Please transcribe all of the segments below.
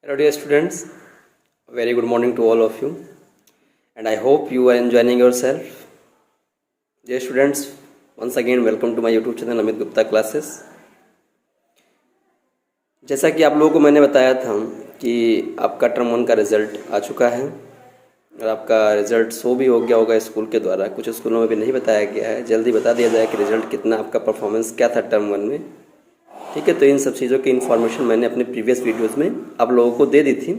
Hello dear students, very good morning to all of you and I hope you are enjoying yourself. Dear students, once again welcome to my YouTube channel Amit Gupta classes. जैसा कि आप लोगों को मैंने बताया था कि आपका टर्म 1 का रिज़ल्ट आ चुका है और आपका रिज़ल्ट शो भी हो गया होगा स्कूल के द्वारा। कुछ स्कूलों में भी नहीं बताया गया है, जल्दी बता दिया जाए कि रिज़ल्ट कितना आपका परफॉर्मेंस क्या था टर्म 1 में। ठीक है, तो इन सब चीज़ों की इन्फॉर्मेशन मैंने अपने प्रीवियस वीडियोस में आप लोगों को दे दी थी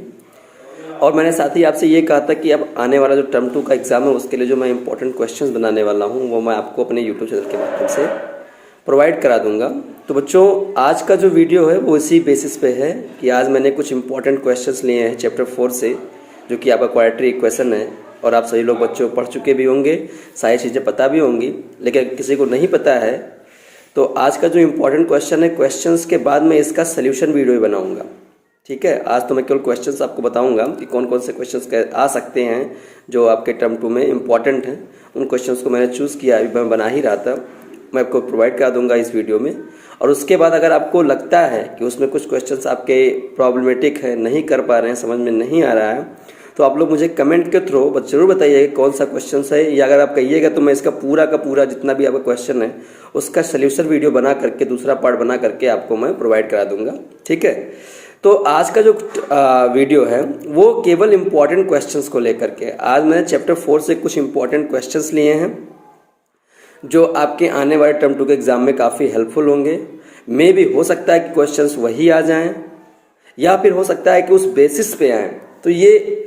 और मैंने साथ ही आपसे ये कहा था कि अब आने वाला जो टर्म 2 का एग्ज़ाम है उसके लिए जो मैं इंपॉर्टेंट क्वेश्चंस बनाने वाला हूँ वो मैं आपको अपने यूट्यूब चैनल के माध्यम से प्रोवाइड करा दूंगा। तो बच्चों, आज का जो वीडियो है वो इसी बेसिस पे है कि आज मैंने कुछ इंपॉर्टेंट क्वेश्चंस लिए हैं चैप्टर 4 से, जो कि आपका क्वाड्रेटिक इक्वेशन है और आप सभी लोग बच्चों पढ़ चुके भी होंगे, सारी चीज़ें पता भी होंगी, लेकिन किसी को नहीं पता है तो आज का जो इम्पोर्टेंट क्वेश्चन है, क्वेश्चंस के बाद मैं इसका सोल्यूशन वीडियो भी बनाऊंगा। ठीक है, आज तो मैं केवल क्वेश्चंस आपको बताऊंगा कि कौन कौन से क्वेश्चंस आ सकते हैं जो आपके टर्म 2 में इम्पॉर्टेंट हैं। उन क्वेश्चंस को मैंने चूज़ किया, अभी मैं बना ही रहा था, मैं आपको प्रोवाइड करा दूंगा इस वीडियो में। और उसके बाद अगर आपको लगता है कि उसमें कुछ क्वेश्चंस आपके प्रॉब्लमेटिक है, नहीं कर पा रहे हैं, समझ में नहीं आ रहा है, तो आप लोग मुझे कमेंट के थ्रू जरूर बताइए कौन सा क्वेश्चन है, या अगर आप कहिएगा तो मैं इसका पूरा का पूरा जितना भी आपका क्वेश्चन है उसका सोल्यूशन वीडियो बना करके, दूसरा पार्ट बना करके आपको मैं प्रोवाइड करा दूंगा। ठीक है, तो आज का जो वीडियो है वो केवल इंपॉर्टेंट क्वेश्चंस को लेकर के, आज मैंने चैप्टर 4 से कुछ इंपॉर्टेंट क्वेश्चंस लिए हैं जो आपके आने वाले टर्म 2 के एग्जाम में काफ़ी हेल्पफुल होंगे। मे भी हो सकता है कि क्वेश्चंस वही आ जाएं या फिर हो सकता है कि उस बेसिस पे आएँ, तो ये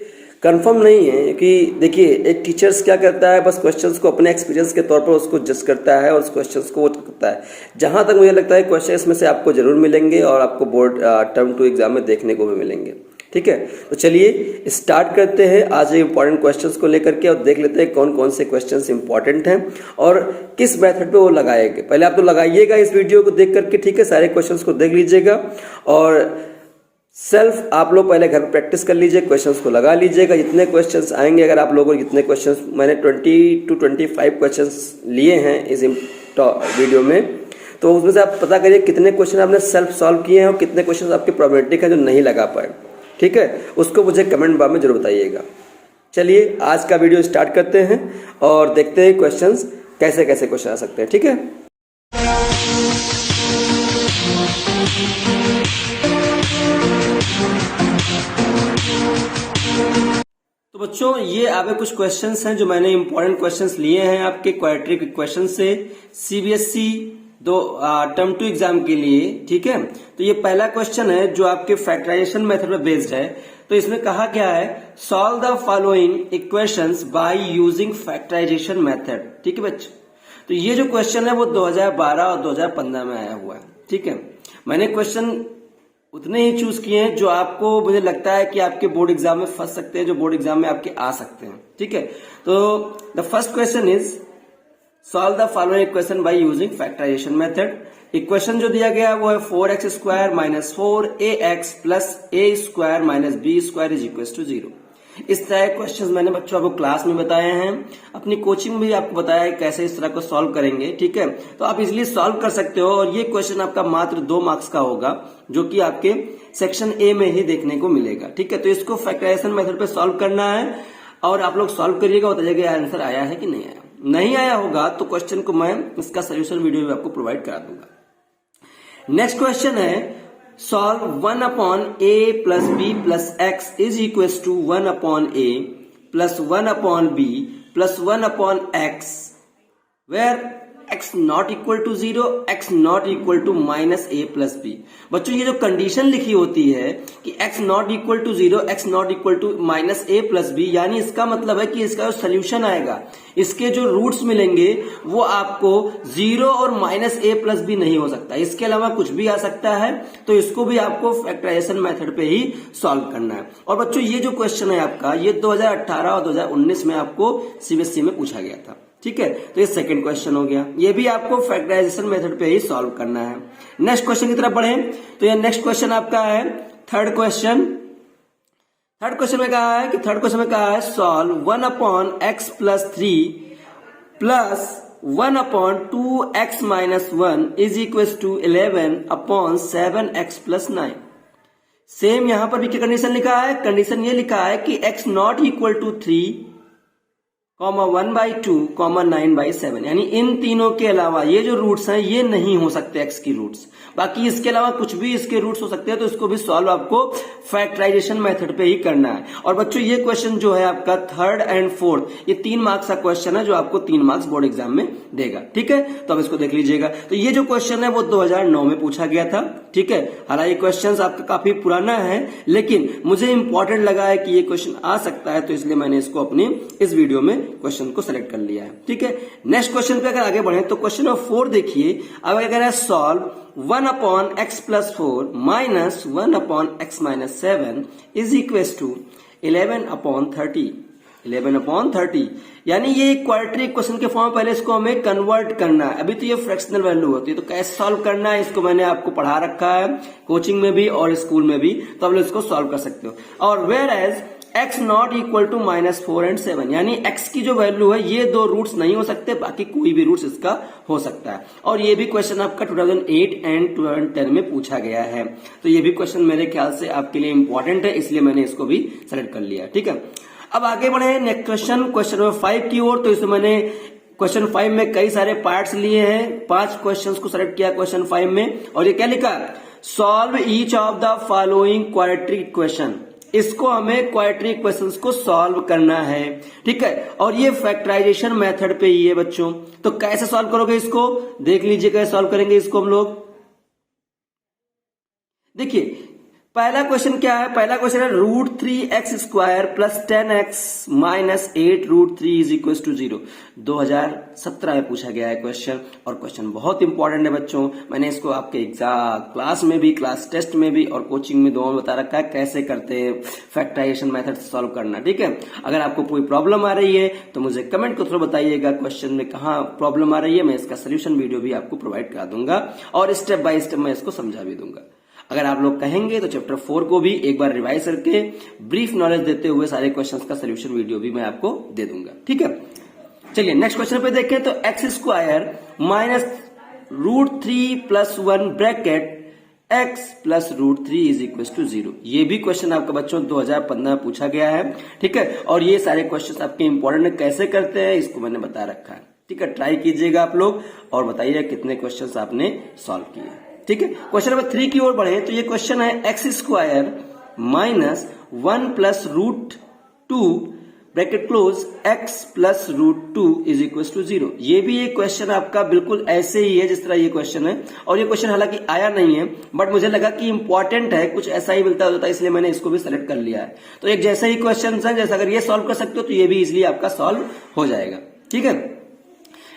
कंफर्म नहीं है। कि देखिए, एक टीचर्स क्या करता है, बस क्वेश्चंस को अपने एक्सपीरियंस के तौर पर उसको जज करता है और उस क्वेश्चंस को वो करता है। जहां तक मुझे लगता है क्वेश्चन इसमें से आपको जरूर मिलेंगे और आपको बोर्ड टर्म 2 एग्जाम में देखने को भी मिलेंगे। ठीक है, तो चलिए स्टार्ट करते हैं आज इंपॉर्टेंट क्वेश्चंस को लेकर के और देख लेते हैं कौन कौन से क्वेश्चंस इंपॉर्टेंट हैं और किस मेथड पे वो लगाएंगे। पहले आप तो लगाइएगा इस वीडियो को देख करके, ठीक है, सारे क्वेश्चंस को देख लीजिएगा और सेल्फ आप लोग पहले घर पर प्रैक्टिस कर लीजिए, क्वेश्चंस को लगा लीजिएगा। जितने क्वेश्चंस आएंगे, अगर आप लोगों को जितने क्वेश्चंस, मैंने 20 to 25 क्वेश्चंस लिए हैं इस वीडियो में, तो उसमें से आप पता करिए कितने क्वेश्चन आपने सेल्फ सॉल्व किए हैं और कितने क्वेश्चन आपके प्रॉब्लमेटिक हैं जो नहीं लगा पाए। ठीक है, उसको मुझे कमेंट बॉक्स में जरूर बताइएगा। चलिए आज का वीडियो स्टार्ट करते हैं और देखते हैं क्वेश्चंस कैसे कैसे क्वेश्चन आ सकते हैं। ठीक है, तो बच्चों ये आपके कुछ क्वेश्चंस हैं जो मैंने इंपॉर्टेंट क्वेश्चंस लिए हैं आपके क्वाड्रेटिक इक्वेशन से सीबीएसई टर्म 2 एग्जाम के लिए। ठीक है, तो ये पहला क्वेश्चन है जो आपके फैक्टराइजेशन मेथड पे बेस्ड है। तो इसमें कहा क्या है, solve the following equations by using factorisation method. ठीक है बच्चों, तो ये जो क्वेश्चन है वो 2012 और 2015 में आया हुआ है। ठीक है, मैंने क्वेश्चन उतने ही चूज किए हैं जो आपको मुझे लगता है कि आपके बोर्ड एग्जाम में फंस सकते हैं, जो बोर्ड एग्जाम में आपके आ सकते हैं। ठीक है, तो the first question is solve the following equation by using factorisation method. Equation जो दिया गया है वो है 4x square minus 4ax plus a square minus b square is equal to 0। इस तरह के क्वेश्चंस मैंने बच्चों आपको क्लास में बताए हैं, अपनी कोचिंग में भी आपको बताया है कैसे इस तरह को सॉल्व करेंगे। ठीक है, तो आप इजिली सॉल्व कर सकते हो और ये क्वेश्चन आपका मात्र 2 मार्क्स का होगा जो कि आपके सेक्शन ए में ही देखने को मिलेगा। ठीक है, तो इसको फैक्टराइजेशन मेथड पे सॉल्व करना है और आप लोग सॉल्व करिएगा, बताइएगा आंसर आया है कि नहीं आया। नहीं आया होगा तो क्वेश्चन को मैं इसका सोल्यूशन वीडियो भी आपको प्रोवाइड करा दूंगा। नेक्स्ट क्वेश्चन है solve 1 upon a plus b plus x is equal to 1 upon a plus 1 upon b plus 1 upon x where x not equal to 0, x not equal to minus a plus b। बच्चों ये जो condition लिखी होती है कि x not equal to 0, x not equal to minus a plus b, यानी इसका मतलब है कि इसका जो सोल्यूशन आएगा, इसके जो रूट्स मिलेंगे वो आपको 0 और माइनस a प्लस b नहीं हो सकता, इसके अलावा कुछ भी आ सकता है। तो इसको भी आपको फैक्टराइजेशन मेथड पे ही सॉल्व करना है। और बच्चों ये जो क्वेश्चन है आपका, ये 2018 और 2019 में आपको सीबीएसई में पूछा गया था। ठीक है, तो ये सेकंड क्वेश्चन हो गया, ये भी आपको फैक्टराइजेशन मेथड पे ही सॉल्व करना है। नेक्स्ट क्वेश्चन की तरफ बढ़े तो ये नेक्स्ट क्वेश्चन आपका है थर्ड क्वेश्चन में कहा है solve 1 upon x plus 3 plus 1 upon 2x minus 1 is equal to 11 upon 7x plus 9। Same यहां पर भी क्या कंडीशन लिखा है, कंडीशन ये लिखा है कि x नॉट इक्वल टू 3, 1/2, 9/7, यानी इन तीनों के अलावा ये जो रूट्स हैं ये नहीं हो सकते x की रूट्स, बाकी इसके अलावा कुछ भी इसके रूट्स हो सकते हैं, तो इसको भी सॉल्व आपको फैक्टराइजेशन मेथड पे ही करना है। और बच्चों ये क्वेश्चन जो है आपका 3rd एंड 4th, ये 3 मार्क्स का क्वेश्चन है जो आपको 3 मार्क्स बोर्ड एग्जाम में देगा, ठीक है। तो अब इसको देख लीजिएगा। तो ये जो क्वेश्चन है वो 2009 में पूछा गया था, ठीक है। हालांकि क्वेश्चन आपका काफी पुराना है, लेकिन मुझे इंपॉर्टेंट लगा है कि ये क्वेश्चन आ सकता है, तो इसलिए मैंने इसको अपनी इस वीडियो में क्वेश्चन को सिलेक्ट कर लिया है, ठीक है। नेक्स्ट क्वेश्चन पे अगर आगे बढ़े तो क्वेश्चन नंबर 4 देखिए। अब अगर है solve 1/x+4 minus 1/x-7 is equal to 11/30, 11/30, यानी ये क्वाड्रेटिक क्वेश्चन के फॉर्म, पहले इसको हमें कन्वर्ट करना है। अभी तो ये फ्रैक्शनल वैल्यू होती है, तो कैसे सॉल्व करना है इसको मैंने आपको पढ़ा रखा है कोचिंग में भी और स्कूल में भी, तो आप लोग इसको सॉल्व कर सकते हो। और whereas x not equal to -4 and 7, यानी x की जो वैल्यू है ये 2 रूट्स नहीं हो सकते, बाकी कोई भी रूट्स इसका हो सकता है। और ये भी क्वेश्चन आपका 2008 एंड 2010 में पूछा गया है, तो ये भी क्वेश्चन मेरे ख्याल से आपके लिए इंपॉर्टेंट है, इसलिए मैंने इसको भी सेलेक्ट कर लिया, ठीक है। अब आगे बढ़े नेक्स्ट क्वेश्चन, क्वेश्चन नंबर 5 की ओर। तो इसमें मैंने क्वेश्चन 5 में कई सारे पार्ट्स लिए हैं, 5 क्वेश्चंस को सेलेक्ट किया क्वेश्चन 5 में, और ये क्या लिखा, solve each of the following quadratic question. इसको हमें क्वाड्रेटिक क्वेश्चंस को सॉल्व करना है, ठीक है। और ये फैक्टराइजेशन मेथड पे ही है बच्चों, तो कैसे सॉल्व करोगे इसको देख लीजिए, कैसे सॉल्व करेंगे इसको हम लोग। देखिए पहला क्वेश्चन क्या है, पहला क्वेश्चन है √3x² plus 10x minus 8√3 is equal to 0। 2017 में पूछा गया है क्वेश्चन, और क्वेश्चन बहुत इंपॉर्टेंट है बच्चों। मैंने इसको आपके एग्जाम क्लास में भी, क्लास टेस्ट में भी और कोचिंग में दोनों बता रखा है कैसे करते हैं फैक्टराइजेशन मेथड से सॉल्व करना, ठीक है। अगर आपको कोई प्रॉब्लम आ रही है तो मुझे कमेंट के थ्रू बताइएगा क्वेश्चन में कहाँ प्रॉब्लम आ रही है, मैं इसका सोल्यूशन वीडियो भी आपको प्रोवाइड करा दूंगा और स्टेप बाय स्टेप मैं इसको समझा भी दूंगा। अगर आप लोग कहेंगे तो चैप्टर 4 को भी एक बार रिवाइज करके ब्रीफ नॉलेज देते हुए सारे क्वेश्चंस का सोल्यूशन वीडियो भी मैं आपको दे दूंगा, ठीक है। चलिए नेक्स्ट क्वेश्चन पे देखें, तो x² minus √3 plus 1 bracket x plus √3 is equal to 0। ये भी क्वेश्चन आपका बच्चों 2015 में पूछा गया है, ठीक है। और ये सारे क्वेश्चन आपके इंपॉर्टेंट है, कैसे करते हैं इसको मैंने बता रखा है, ठीक है। ट्राई कीजिएगा आप लोग और बताइए कितने क्वेश्चन आपने सॉल्व किए, ठीक है। क्वेश्चन नंबर 3 की ओर बढ़े, तो ये क्वेश्चन है x² minus 1 plus √2 bracket close x plus √2 is equal to 0। ये भी एक क्वेश्चन आपका बिल्कुल ऐसे ही है जिस तरह ये क्वेश्चन है, और ये क्वेश्चन हालांकि आया नहीं है, बट मुझे लगा कि इंपॉर्टेंट है, कुछ ऐसा ही मिलता होता है, इसलिए मैंने इसको भी सेलेक्ट कर लिया है। तो एक जैसे ही क्वेश्चन है, जैसा अगर ये सॉल्व कर सकते हो तो ये भी इजिली आपका सॉल्व हो जाएगा, ठीक है।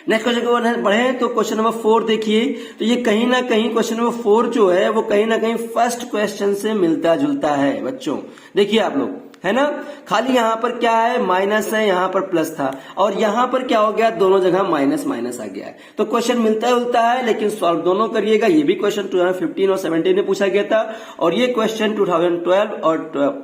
नेक्स्ट क्वेश्चन को बढ़े, तो क्वेश्चन नंबर 4 देखिए। तो ये कहीं ना कहीं क्वेश्चन नंबर 4 जो है वो कहीं ना कहीं फर्स्ट क्वेश्चन से मिलता जुलता है बच्चों। देखिए आप लोग, है ना, खाली यहाँ पर क्या है, माइनस है, यहाँ पर प्लस था, और यहाँ पर क्या हो गया, दोनों जगह माइनस माइनस आ गया है। तो क्वेश्चन मिलता जुलता है, लेकिन सॉल्व दोनों करिएगा। ये भी क्वेश्चन 2015 और 17 में पूछा गया था, और ये क्वेश्चन 2012 और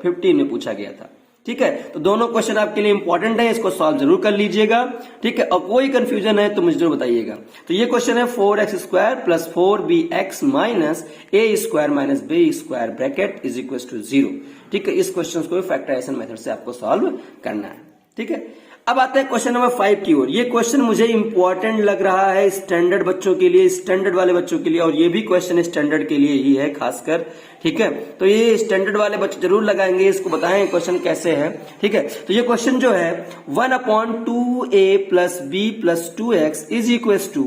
15 में पूछा गया था, ठीक है। तो दोनों क्वेश्चन आपके लिए इंपॉर्टेंट है, इसको सॉल्व जरूर कर लीजिएगा, ठीक है। और कोई कंफ्यूजन है तो मुझे जरूर बताइएगा। तो ये क्वेश्चन है 4x² plus 4bx minus a² minus b² bracket is equal to 0, ठीक है। इस क्वेश्चन को फैक्टराइजेशन मेथड से आपको सॉल्व करना है, ठीक है। अब आते हैं क्वेश्चन नंबर 5 की ओर। ये क्वेश्चन मुझे इंपॉर्टेंट लग रहा है स्टैंडर्ड बच्चों के लिए, स्टैंडर्ड वाले बच्चों के लिए, और ये भी क्वेश्चन स्टैंडर्ड के लिए ही है खासकर, ठीक है। तो ये स्टैंडर्ड वाले बच्चे जरूर लगाएंगे, इसको बताएं क्वेश्चन कैसे है, ठीक है। तो ये क्वेश्चन जो है 1/2a plus b plus 2x is equal to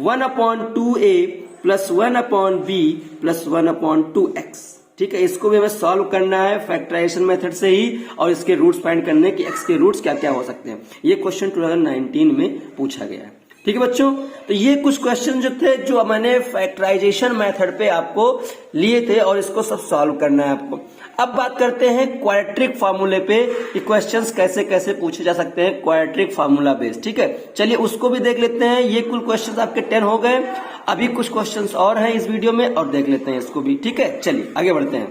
1/2a plus 1/b plus 1/2x, ठीक है। इसको भी हमें सॉल्व करना है फैक्टराइजेशन मेथड से ही, और इसके रूट्स फाइंड करने कि x के रूट्स क्या क्या हो सकते हैं। ये क्वेश्चन 2019 में पूछा गया है, ठीक है बच्चों। तो ये कुछ क्वेश्चन जो थे जो मैंने फैक्टराइजेशन मेथड पे आपको लिए थे, और इसको सब सॉल्व करना है आपको। अब बात करते हैं क्वाड्रेटिक फार्मूले पे कि क्वेश्चंस कैसे कैसे पूछे जा सकते हैं क्वाड्रेटिक फार्मूला बेस्ड, ठीक है। चलिए उसको भी देख लेते हैं। ये कुल क्वेश्चंस आपके 10 हो गए, अभी कुछ क्वेश्चंस और हैं इस वीडियो में, और देख लेते हैं इसको भी, ठीक है। चलिए आगे बढ़ते हैं।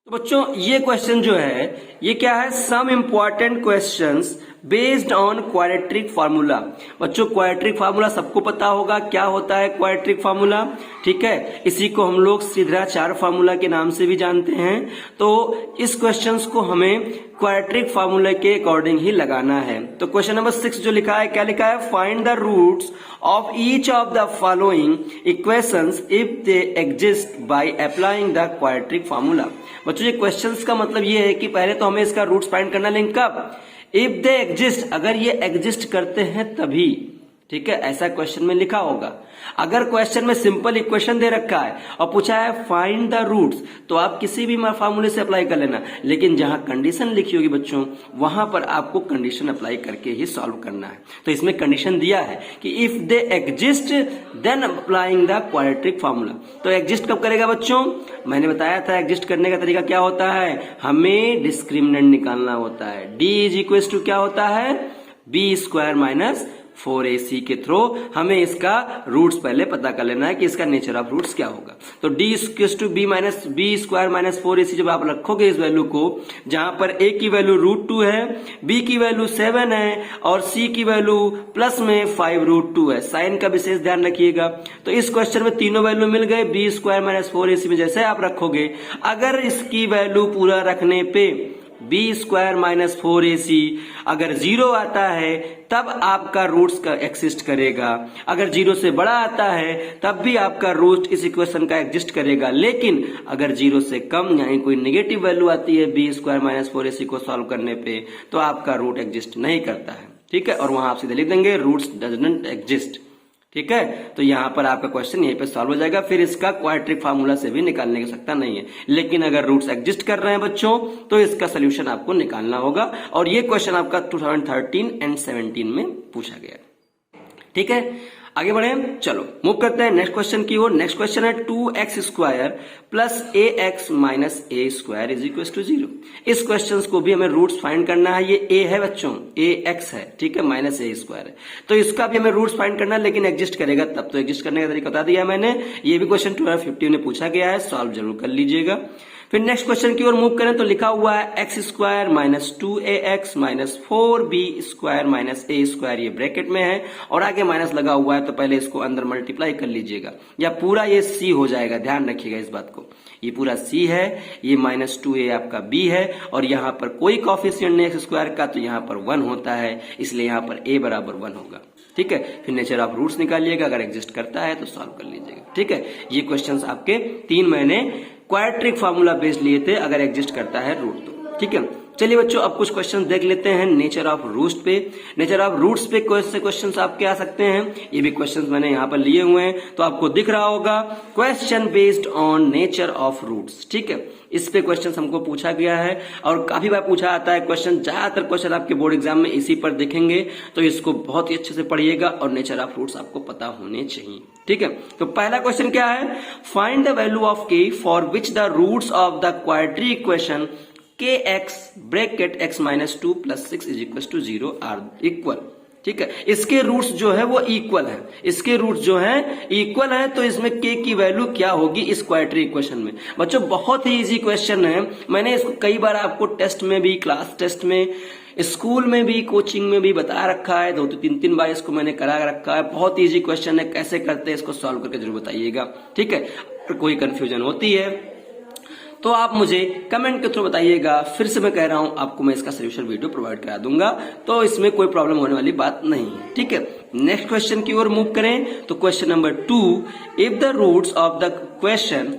तो बच्चों ये क्वेश्चन जो है ये क्या है, some important questions based on quadratic formula. बच्चों क्वाड्रेटिक फार्मूला सबको पता होगा क्या होता है क्वाड्रेटिक फार्मूला, ठीक है, इसी को हम लोग श्रीधराचार्य फार्मूला के नाम से भी जानते हैं। तो इस क्वेश्चंस को हमें क्वाड्रेटिक फार्मूला के अकॉर्डिंग ही लगाना है। तो क्वेश्चन नंबर 6 जो लिखा है, क्या लिखा है, find the roots of each of the following equations if they exist by applying the quadratic formula. बच्चों ये क्वेश्चंस का मतलब ये है कि पहले तो हमें इसका रूट्स फाइंड करना, लेकिन कब, इफ दे एग्जिस्ट, अगर ये एग्जिस्ट करते हैं तभी, ठीक है, ऐसा क्वेश्चन में लिखा होगा। अगर क्वेश्चन में सिंपल इक्वेशन दे रखा है और पूछा है फाइंड द रूट्स, तो आप किसी भी फार्मूले से अप्लाई कर लेना, लेकिन जहां कंडीशन लिखी होगी बच्चों वहां पर आपको कंडीशन अप्लाई करके ही सॉल्व करना है। तो इसमें कंडीशन दिया है कि if they exist then applying the quadratic formula. तो एग्जिस्ट कब करेगा बच्चों, मैंने बताया था एग्जिस्ट करने का तरीका क्या होता है, हमें डिस्क्रिमिनेंट निकालना होता है। डी इज इक्वल टू क्या होता है, बी स्क्वायर माइनस 4ac के थ्रू हमें इसका रूट्स पहले पता कर लेना है कि इसका नेचर ऑफ रूट्स क्या होगा। तो d equal to b square minus 4ac जब आप रखोगे इस वैल्यू को, जहां पर a की वैल्यू √2 है, b की वैल्यू 7 है और c की वैल्यू प्लस में 5√2 है। साइन का विशेष ध्यान रखिएगा। तो इस क्वेश्चन में तीनों वैल्यू मिल गए, बी स्क्वायर माइनस 4ac में जैसे आप रखोगे, अगर इसकी वैल्यू पूरा रखने पे बी स्क्वायर माइनस 4ac अगर 0 आता है तब आपका रूट्स का एक्सिस्ट करेगा, अगर 0 से बड़ा आता है तब भी आपका रूट इस इक्वेशन का एग्जिस्ट करेगा। लेकिन अगर 0 से कम यानी कोई नेगेटिव वैल्यू आती है बी स्क्वायर माइनस 4ac को सॉल्व करने पे, तो आपका रूट एग्जिस्ट नहीं करता है, ठीक है, और वहां आप सीधे लिख देंगे रूट्स डजंट एग्जिस्ट, ठीक है। तो यहां पर आपका क्वेश्चन यहीं पे सॉल्व हो जाएगा, फिर इसका क्वाड्रेटिक फार्मूला से भी निकालने की सकता नहीं है। लेकिन अगर रूट्स एग्जिस्ट कर रहे हैं बच्चों तो इसका सोल्यूशन आपको निकालना होगा, और ये क्वेश्चन आपका 2013 एंड 17 में पूछा गया, ठीक है। आगे बढ़े, चलो मूव करते हैं नेक्स्ट क्वेश्चन की ओर। नेक्स्ट क्वेश्चन है 2x square plus ax minus a square is equal to 0। इस क्वेश्चन को भी हमें रूट्स फाइंड करना है। ये a है बच्चों, ax है, ठीक है, माइनस a स्क्वायर है, तो इसका भी हमें रूट्स फाइंड करना है, लेकिन एग्जिस्ट करेगा तब। तो एग्जिस्ट करने का तरीका बता दिया मैंने, ये भी क्वेश्चन 2015 में पूछा गया है, सॉल्व जरूर कर लीजिएगा। फिर नेक्स्ट क्वेश्चन की ओर मूव करें तो लिखा हुआ है x square minus 2ax minus 4b square minus a square, ये ब्रैकेट में है और आगे माइनस लगा हुआ है, तो पहले इसको अंदर मल्टीप्लाई कर लीजिएगा, या पूरा ये c हो जाएगा, ध्यान रखिएगा इस बात को, ये पूरा c है, ये माइनस 2a आपका b है, और यहाँ पर कोई कोएफिशिएंट नहीं एक्स स्क्वायर का, तो यहाँ पर 1 होता है, इसलिए यहाँ पर a बराबर 1 होगा, ठीक है। फिर नेचर ऑफ रूट्स निकालिएगा, अगर एग्जिस्ट करता है तो सॉल्व कर लीजिएगा, ठीक है। ये क्वेश्चंस आपके 3 महीने क्वाड्रेटिक फार्मूला बेस्ड लिए थे, अगर एग्जिस्ट करता है रूट तो, ठीक है। चलिए बच्चों अब कुछ क्वेश्चंस देख लेते हैं नेचर ऑफ रूट्स पे। नेचर ऑफ रूट्स पे कौन से क्वेश्चंस आपके आ सकते हैं, ये भी क्वेश्चंस मैंने यहाँ पर लिए हुए हैं, तो आपको दिख रहा होगा question based on nature of roots, ठीक है। इस पे क्वेश्चन हमको पूछा गया है और काफी बार पूछा आता है क्वेश्चन, ज्यादातर क्वेश्चन आपके बोर्ड एग्जाम में इसी पर देखेंगे, तो इसको बहुत ही अच्छे से पढ़िएगा और नेचर ऑफ रूट्स आपको पता होने चाहिए, ठीक है। तो पहला क्वेश्चन क्या है, find the value of k for which the roots of the quadratic equation kx bracket x minus 2 plus 6 is equal to 0 are equal, ठीक है। इसके रूट्स जो है वो इक्वल है, इसके रूट्स जो है इक्वल है, तो इसमें k की वैल्यू क्या होगी इस क्वाड्रेटिक इक्वेशन में। बच्चों बहुत ही इजी क्वेश्चन है, मैंने इसको कई बार आपको टेस्ट में भी, क्लास टेस्ट में, स्कूल में भी, कोचिंग में भी बता रखा है, 2-3 बार इसको मैंने करा रखा है। बहुत इजी क्वेश्चन है, कैसे करते हैं इसको सॉल्व करके जरूर बताइएगा, ठीक है। अगर कोई कंफ्यूजन होती है तो आप मुझे कमेंट के थ्रू बताइएगा, फिर से मैं कह रहा हूं आपको मैं इसका सोल्यूशन वीडियो प्रोवाइड करा दूंगा, तो इसमें कोई प्रॉब्लम होने वाली बात नहीं है, ठीक है। नेक्स्ट क्वेश्चन की ओर मूव करें तो question number 2, if the roots of the question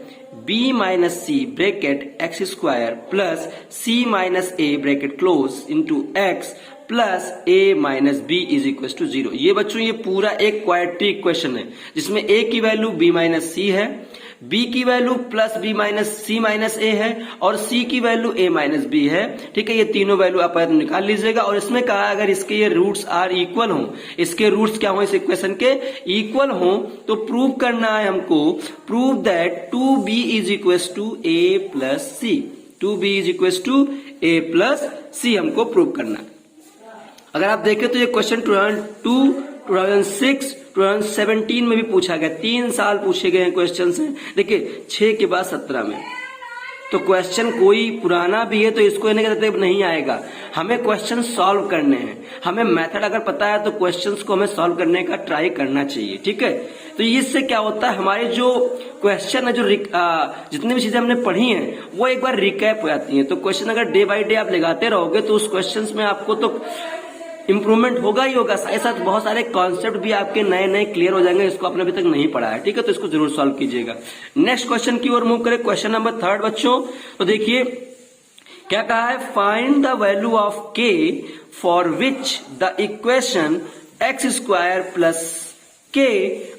b minus c bracket x square plus c minus a bracket close into x plus a minus b is equal to 0। ये बच्चों ये पूरा एक quadratic equation है जिसमें a की value b minus सी है, b की value plus b minus c minus a है और c की वैल्यू a माइनस b है, ठीक है। ये तीनों वैल्यू आप निकाल लीजिएगा, और इसमें कहा अगर इसके ये रूट्स आर इक्वल हों, इसके रूट्स क्या हो इस इक्वेशन के इक्वल हों, तो प्रूव करना है हमको, prove that 2b is equal to a plus C, 2b is equal to a plus C हमको प्रूव करना है। अगर आप देखें तो ये क्वेश्चन 2006 2017 में भी पूछा गया, 3 साल पूछे गए हैं क्वेश्चन हैं। देखिए 6 के बाद 17 में, तो क्वेश्चन कोई पुराना भी है तो इसको कहने का मतलब नहीं आएगा। हमें क्वेश्चन सॉल्व करने हैं, हमें मेथड अगर पता है तो क्वेश्चंस को हमें सॉल्व करने का ट्राई करना चाहिए, ठीक है। तो इससे क्या होता है, हमारे जो क्वेश्चन है, जो जितनी भी चीजें हमने पढ़ी हैं वो एक बार रिकैप हो जाती हैं। तो क्वेश्चन अगर डे बाय डे आप लगाते रहोगे तो उस क्वेश्चन में आपको तो इंप्रूवमेंट होगा ही होगा, साथ साथ बहुत सारे कॉन्सेप्ट भी आपके नए नए क्लियर हो जाएंगे, इसको आपने अभी तक नहीं पढ़ा है, ठीक है। तो इसको जरूर सॉल्व कीजिएगा। नेक्स्ट क्वेश्चन की ओर मूव करें, क्वेश्चन नंबर 3 बच्चों। तो देखिए क्या कहा है, find the value of k for which the equation x square plus k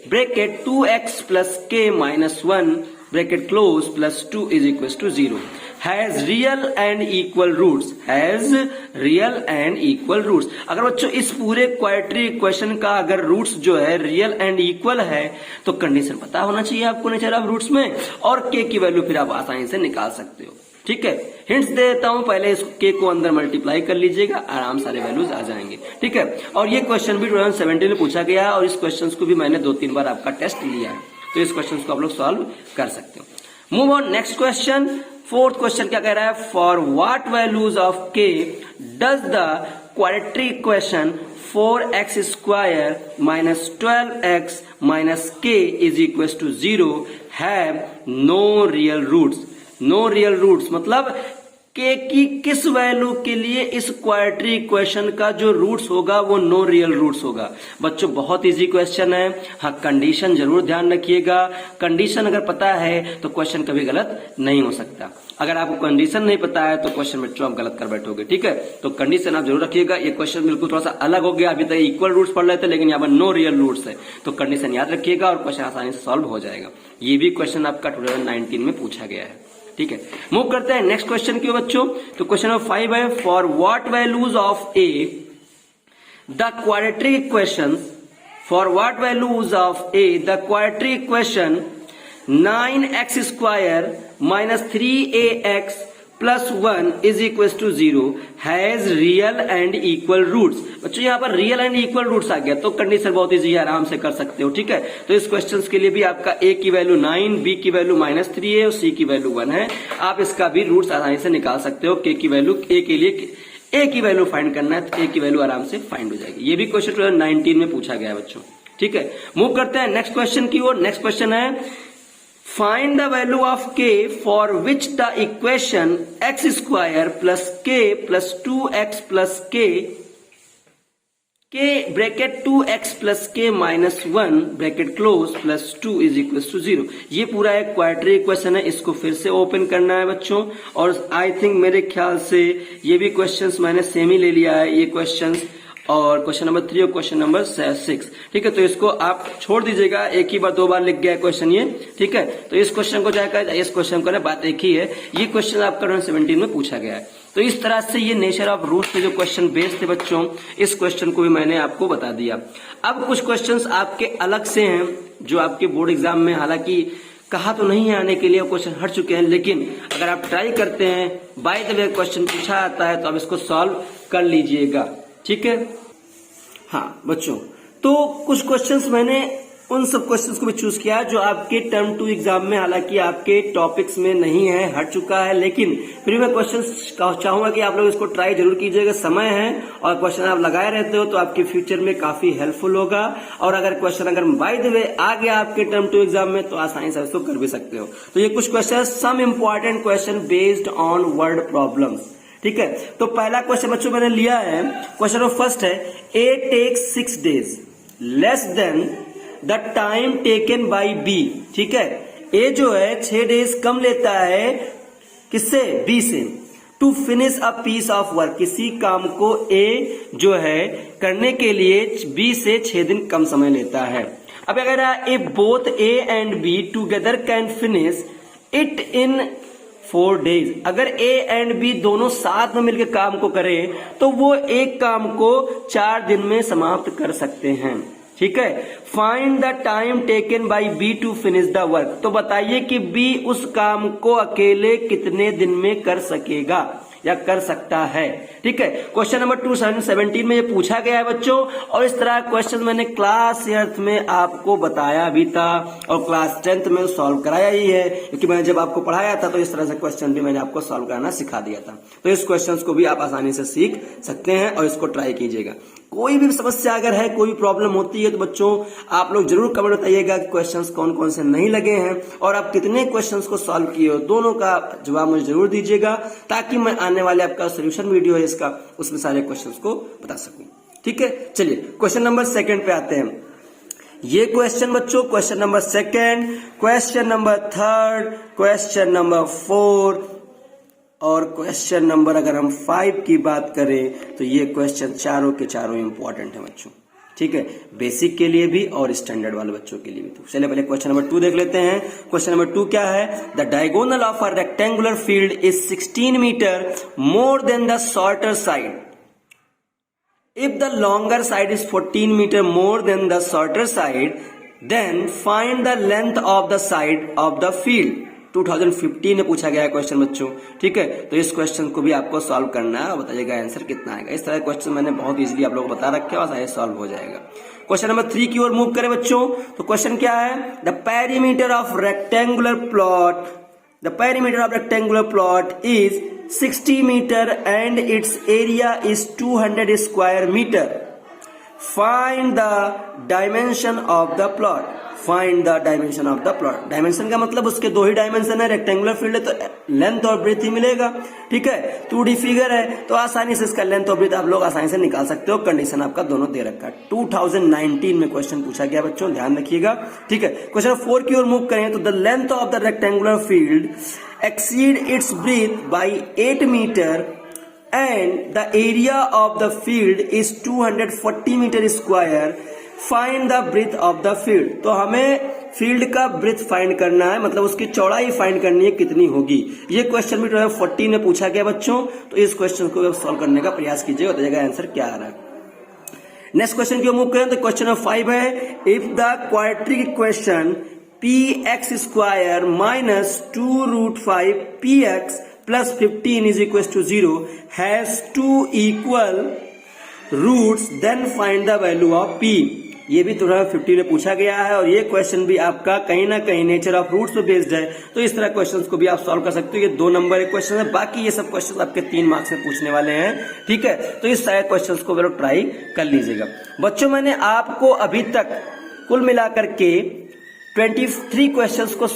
bracket 2x plus k minus 1 bracket close plus 2 is equal to 0 has real and equal roots, has real and equal roots. अगर बच्चों इस पूरे quadratic equation का अगर roots जो है real and equal है तो कंडीशन पता होना चाहिए आपको नेचर ऑफ रूट्स में, और के की वैल्यू फिर आप आसानी से निकाल सकते हो, ठीक है। हिंट्स दे देता हूं, पहले इस के को अंदर मल्टीप्लाई कर लीजिएगा, आराम सारे वैल्यूज आ जाएंगे, ठीक है। और ये क्वेश्चन भी 2017 में पूछा गया है और इस क्वेश्चन को भी मैंने 2-3 बार आपका टेस्ट लिया है, तो इस क्वेश्चन को आप लोग सॉल्व कर सकते हो। Move on next question. 4th question क्या कह रहा है, for what values of K does the quadratic equation 4x square minus 12x minus K is equal to 0 have no real roots. No real roots मतलब K की किस value के लिए इस क्वाड्रेटिक इक्वेशन का जो रूट्स होगा वो नो रियल रूट्स होगा। बच्चों बहुत इजी क्वेश्चन है, हाँ कंडीशन जरूर ध्यान रखिएगा। कंडीशन अगर पता है तो क्वेश्चन कभी गलत नहीं हो सकता। अगर आपको कंडीशन नहीं पता है तो क्वेश्चन में आप गलत कर बैठोगे, ठीक है। तो कंडीशन आप जरूर रखिएगा। ये क्वेश्चन बिल्कुल थोड़ा सा अलग हो गया, अभी तक इक्वल रूट्स पढ़ रहे थे लेकिन यहाँ पर नो रियल रूट्स है, तो कंडीशन याद रखिएगा और क्वेश्चन आसानी से सॉल्व हो जाएगा। ये भी क्वेश्चन आपका 2019 में पूछा गया है, ठीक है। मूव करते हैं नेक्स्ट क्वेश्चन की बच्चों। तो क्वेश्चन नंबर 5 है, for what values of a the quadratic equation, for what values of a the quadratic equation 9x square minus 3ax plus 1 is equal to 0 has real and equal roots. बच्चों यहाँ पर real and equal roots आ गया तो condition बहुत easy है, आराम से कर सकते हो, ठीक है। तो इस क्वेश्चन के लिए भी आपका a की वैल्यू 9, b की वैल्यू -3 है और c की वैल्यू 1 है। आप इसका भी रूट्स आसानी से निकाल सकते हो। k की वैल्यू a के लिए a की वैल्यू फाइंड करना है तो a की वैल्यू आराम से फाइंड हो जाएगी। ये भी क्वेश्चन 2019 में पूछा गया है बच्चों, ठीक है। मूव करते हैं नेक्स्ट क्वेश्चन की ओर। नेक्स्ट क्वेश्चन है, find the value of k for which the equation x square plus k plus 2x plus k bracket 2x plus k minus 1 bracket close plus 2 is equal to 0। ये पूरा एक quadratic equation है, इसको फिर से open करना है बच्चों। और आई थिंक मेरे ख्याल से ये भी क्वेश्चंस मैंने सेम ही ले लिया है, ये क्वेश्चंस और क्वेश्चन नंबर 3 और क्वेश्चन नंबर 6, ठीक है। तो इसको आप छोड़ दीजिएगा, एक ही बार 2 बार लिख गया क्वेश्चन ये, ठीक है। तो इस क्वेश्चन को जाकर इस क्वेश्चन को ना बात एक ही है, ये क्वेश्चन आपका 2017 में पूछा गया है। तो इस तरह से ये नेचर ऑफ रूट्स के जो क्वेश्चन बेस्ड थे बच्चों, इस क्वेश्चन को भी मैंने आपको बता दिया। अब कुछ क्वेश्चंस आपके अलग से हैं जो आपके बोर्ड एग्जाम में हालांकि कहा तो नहीं है आने के लिए, क्वेश्चन हट चुके हैं, लेकिन अगर आप ट्राई करते हैं बाय द वे क्वेश्चन पूछा आता है तो आप इसको सॉल्व कर लीजिएगा, ठीक है। हाँ बच्चों, तो कुछ क्वेश्चंस मैंने उन सब क्वेश्चंस को भी चूज किया जो आपके टर्म 2 एग्जाम में हालांकि आपके टॉपिक्स में नहीं है, हट चुका है, लेकिन फिर मैं क्वेश्चंस चाहूंगा कि आप लोग इसको ट्राई जरूर कीजिएगा। समय है और क्वेश्चन आप लगाए रहते हो तो आपके फ्यूचर में काफी हेल्पफुल होगा। और अगर क्वेश्चन अगर बाय द वे आ गया आपके टर्म 2 एग्जाम में तो आसानी से इसको कर भी सकते हो। तो ये कुछ question, some important question based on word problems, ठीक है। तो पहला क्वेश्चन बच्चों मैंने लिया है, क्वेश्चन नंबर फर्स्ट है, A takes 6 days less than the time taken by B, ठीक है। A जो है 6 डेज कम लेता है किससे, B से, to finish a piece of work, किसी काम को A जो है करने के लिए B से 6 दिन कम समय लेता है। अब अगर if both A and B together can finish it in 4 days, अगर A एंड B दोनों साथ में मिलकर काम को करें तो वो एक काम को 4 दिन में समाप्त कर सकते हैं, ठीक है। Find the time taken by B to finish the work, तो बताइए कि B उस काम को अकेले कितने दिन में कर सकेगा। या कर सकता है। ठीक है, क्वेश्चन नंबर 2017 में ये पूछा गया है बच्चों, और इस तरह क्वेश्चन मैंने क्लास 8th में आपको बताया भी था और क्लास 10th में सॉल्व कराया ही है, क्योंकि मैंने जब आपको पढ़ाया था तो इस तरह से क्वेश्चन भी मैंने आपको सॉल्व कराना सिखा दिया था। तो इस क्वेश्चन को भी आप आसानी से सीख सकते हैं और इसको ट्राई कीजिएगा। कोई भी समस्या अगर है, कोई भी प्रॉब्लम होती है तो बच्चों आप लोग जरूर कमेंट बताइएगा कि क्वेश्चंस कौन कौन से नहीं लगे हैं और आप कितने क्वेश्चंस को सॉल्व किए हो, दोनों का जवाब मुझे जरूर दीजिएगा, ताकि मैं आने वाले आपका सोल्यूशन वीडियो है इसका, उसमें सारे क्वेश्चंस को बता सकूं। ठीक है, चलिए क्वेश्चन नंबर 2 पे आते हैं। ये क्वेश्चन बच्चों, question number 2, question number 3, question number 4 और क्वेश्चन नंबर अगर हम 5 की बात करें तो ये क्वेश्चन चारों के चारों इंपॉर्टेंट है बच्चों। ठीक है, बेसिक के लिए भी और स्टैंडर्ड वाले बच्चों के लिए भी। तो चलिए पहले क्वेश्चन नंबर 2 देख लेते हैं। क्वेश्चन नंबर 2 क्या है? The diagonal of a rectangular field is 16 metre more than the shorter side if the longer side is 14 metre more than the shorter side, then find the length of the side of the field. 2015 में पूछा गया है question बच्चों। ठीक है, तो इस question को भी आपको सॉल्व करना है और बताइएगा आंसर कितना आएगा। इस तरह के क्वेश्चन मैंने बहुत इजीली आप लोगों को बता रखे और सारे सॉल्व हो जाएगा। क्वेश्चन नंबर 3 की ओर मूव करें बच्चों, तो क्वेश्चन क्या है? The perimeter of rectangular plot is 60 metre and its area is 200 square metre. Find the dimension of the plot. Find the dimension of the plot. Dimension का मतलब उसके 2 ही डायमेंशन है, रेक्टेंगुलर फील्ड है तो लेंथ और ब्रेथ ही मिलेगा। ठीक है, 2D फिगर है तो आसानी से इसका लेंथ और ब्रेथ आप लोग आसानी से निकाल सकते हो। कंडीशन आपका दोनों दे रखा है। 2019 में क्वेश्चन पूछा गया बच्चों, ध्यान रखिएगा। ठीक है, क्वेश्चन 4 की ओर मूव करें तो the length of the rectangular field exceed its breadth by 8 metre and the area of the field is 240 metre square. Find the breadth of the field. तो हमें फील्ड का ब्रेथ फाइंड करना है, मतलब उसकी चौड़ाई फाइंड करनी है कितनी होगी। ये क्वेश्चन भी 2014 में पूछा गया बच्चों, तो इस क्वेश्चन को सॉल्व करने का प्रयास कीजिएगा, बताइएगा आंसर क्या आ रहा है। नेक्स्ट क्वेश्चन की मूव करें तो क्वेश्चन नंबर 5 है, if the quadratic equation px square minus 2√5 px plus 15 is equal to 0 has 2 equal roots, then find the value of p। ये भी 2015 में पूछा गया है और ये क्वेश्चन भी आपका कहीं ना कहीं नेचर ऑफ रूट्स पे बेस्ड है, तो इस तरह क्वेश्चंस को भी आप सॉल्व कर सकते हो। ये 2 नंबर के क्वेश्चन है, बाकी ये सब क्वेश्चन आपके 3 मार्क्स में पूछने वाले हैं। ठीक है, तो इस तरह क्वेश्चंस को जरूर ट्राई कर लीजिएगा बच्चों। मैंने आपको अभी तक कुल मिलाकर के 23 क्वेश्चंस को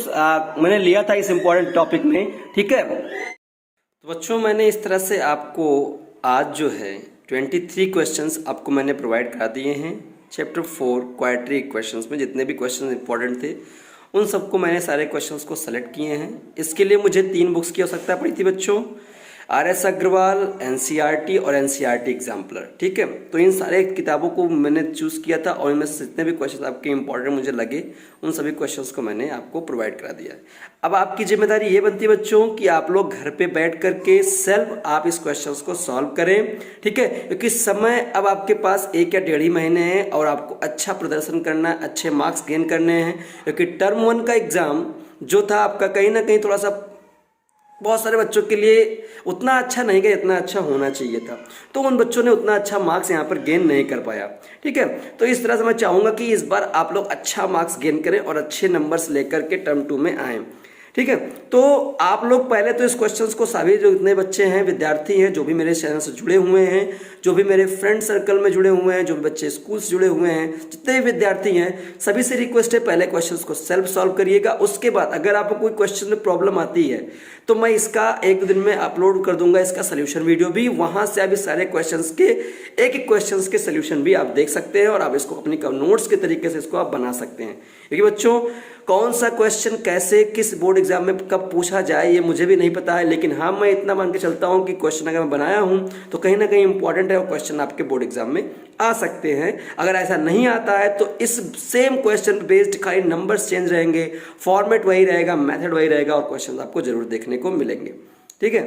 मैंने लिया था इस इंपॉर्टेंट टॉपिक में। ठीक है, तो बच्चों मैंने इस तरह से आपको आज जो है 23 क्वेश्चंस आपको मैंने प्रोवाइड करा दिए हैं। चैप्टर 4 क्वाड्रेटिक इक्वेशंस में जितने भी क्वेश्चंस इंपॉर्टेंट थे उन सबको मैंने सारे क्वेश्चंस को सेलेक्ट किए हैं। इसके लिए मुझे 3 बुक्स की आवश्यकता पड़ी थी बच्चों, RS अग्रवाल, NCERT और NCERT एग्जाम्पलर। ठीक है, तो इन सारे किताबों को मैंने चूज किया था और इनमें से जितने भी क्वेश्चन आपके इंपॉर्टेंट मुझे लगे उन सभी क्वेश्चंस को मैंने आपको प्रोवाइड करा दिया। अब आपकी जिम्मेदारी ये बनती है बच्चों कि आप लोग घर पे बैठ करके सेल्फ आप इस क्वेश्चंस को सॉल्व करें। ठीक है, क्योंकि समय अब आपके पास 1 या 1.5 महीने है और आपको अच्छा प्रदर्शन करना है, अच्छे मार्क्स गेन करने हैं। क्योंकि टर्म 1 का एग्जाम जो था आपका कहीं ना कहीं थोड़ा सा बहुत सारे बच्चों के लिए उतना अच्छा नहीं गया जितना अच्छा होना चाहिए था, तो उन बच्चों ने उतना अच्छा मार्क्स यहाँ पर गेन नहीं कर पाया। ठीक है, तो इस तरह से मैं चाहूँगा कि इस बार आप लोग अच्छा मार्क्स गेन करें और अच्छे नंबर्स लेकर के टर्म 2 में आएँ। ठीक है, तो आप लोग पहले तो इस क्वेश्चंस को सभी जो इतने बच्चे हैं, विद्यार्थी हैं, जो भी मेरे चैनल से जुड़े हुए हैं, जो भी मेरे फ्रेंड सर्कल में जुड़े हुए हैं, जो भी बच्चे स्कूल से जुड़े हुए हैं, जितने भी विद्यार्थी हैं, सभी से रिक्वेस्ट है पहले क्वेश्चंस को सेल्फ सॉल्व करिएगा। उसके बाद अगर आपको कोई क्वेश्चन में प्रॉब्लम आती है तो मैं इसका 1-2 दिन में अपलोड कर दूंगा इसका सोल्यूशन वीडियो भी, वहां से आप इस सारे क्वेश्चंस के एक क्वेश्चंस के सोल्यूशन भी आप देख सकते हैं और आप इसको अपनी नोट्स के तरीके से इसको आप बना सकते हैं। क्योंकि बच्चों कौन सा क्वेश्चन कैसे किस बोर्ड एग्जाम में कब पूछा जाए ये मुझे भी नहीं पता है, लेकिन हाँ मैं इतना मान के चलता हूँ कि क्वेश्चन अगर मैं बनाया हूँ तो कहीं ना कहीं इंपॉर्टेंट है और क्वेश्चन आपके बोर्ड एग्जाम में आ सकते हैं। अगर ऐसा नहीं आता है तो इस सेम क्वेश्चन बेस्ड खाली नंबर्स चेंज रहेंगे, फॉर्मेट वही रहेगा, मेथड वही रहेगा और क्वेश्चन आपको जरूर देखने को मिलेंगे। ठीक है,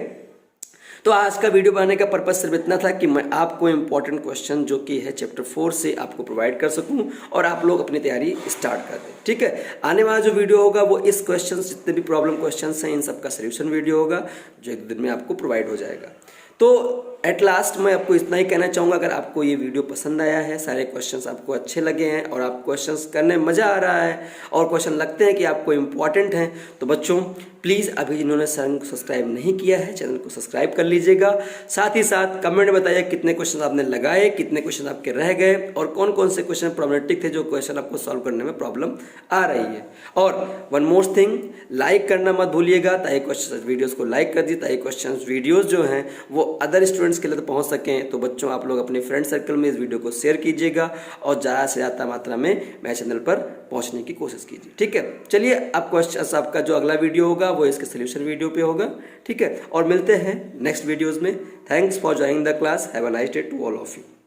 तो आज का वीडियो बनाने का पर्पज सिर्फ इतना था कि मैं आपको इम्पोर्टेंट क्वेश्चन जो कि है चैप्टर 4 से आपको प्रोवाइड कर सकूं और आप लोग अपनी तैयारी स्टार्ट कर दें। ठीक है, आने वाला जो वीडियो होगा वो इस क्वेश्चन जितने भी प्रॉब्लम क्वेश्चन हैं इन सब का सोल्यूशन वीडियो होगा जो एक दिन में आपको प्रोवाइड हो जाएगा। तो एट लास्ट मैं आपको इतना ही कहना चाहूँगा, अगर आपको ये वीडियो पसंद आया है, सारे क्वेश्चंस आपको अच्छे लगे हैं और आप क्वेश्चंस करने में मज़ा आ रहा है और क्वेश्चन लगते हैं कि आपको इम्पॉर्टेंट हैं, तो बच्चों प्लीज़ अभी जिन्होंने चैनल को सब्सक्राइब नहीं किया है चैनल को सब्सक्राइब कर लीजिएगा। साथ ही साथ कमेंट में बताइए कितने क्वेश्चन आपने लगाए, कितने क्वेश्चन आपके रह गए और कौन कौन से क्वेश्चन प्रॉब्लमेटिक थे जो क्वेश्चन आपको सॉल्व करने में प्रॉब्लम आ रही है। और वन मोर थिंग, लाइक करना मत भूलिएगा, ताकि क्वेश्चन वीडियोज़ को लाइक कर दीजिए ताकि क्वेश्चन वीडियोज़ जो हैं वो अदर स्टूडेंट्स के लिए तो पहुंच सकें। तो बच्चों आप लोग अपने फ्रेंड सर्कल में इस वीडियो को शेयर कीजिएगा और ज़्यादा से ज़्यादा मात्रा में मेरे चैनल पर पहुंचने की कोशिश कीजिए। ठीक है, चलिए अब क्वेश्चन आपका जो अगला वीडियो होगा वो इसके सोल्यूशन वीडियो पे होगा। ठीक है, और मिलते हैं नेक्स्ट वीडियोज़ में। Thanks for joining the class. Have a nice day to all of you.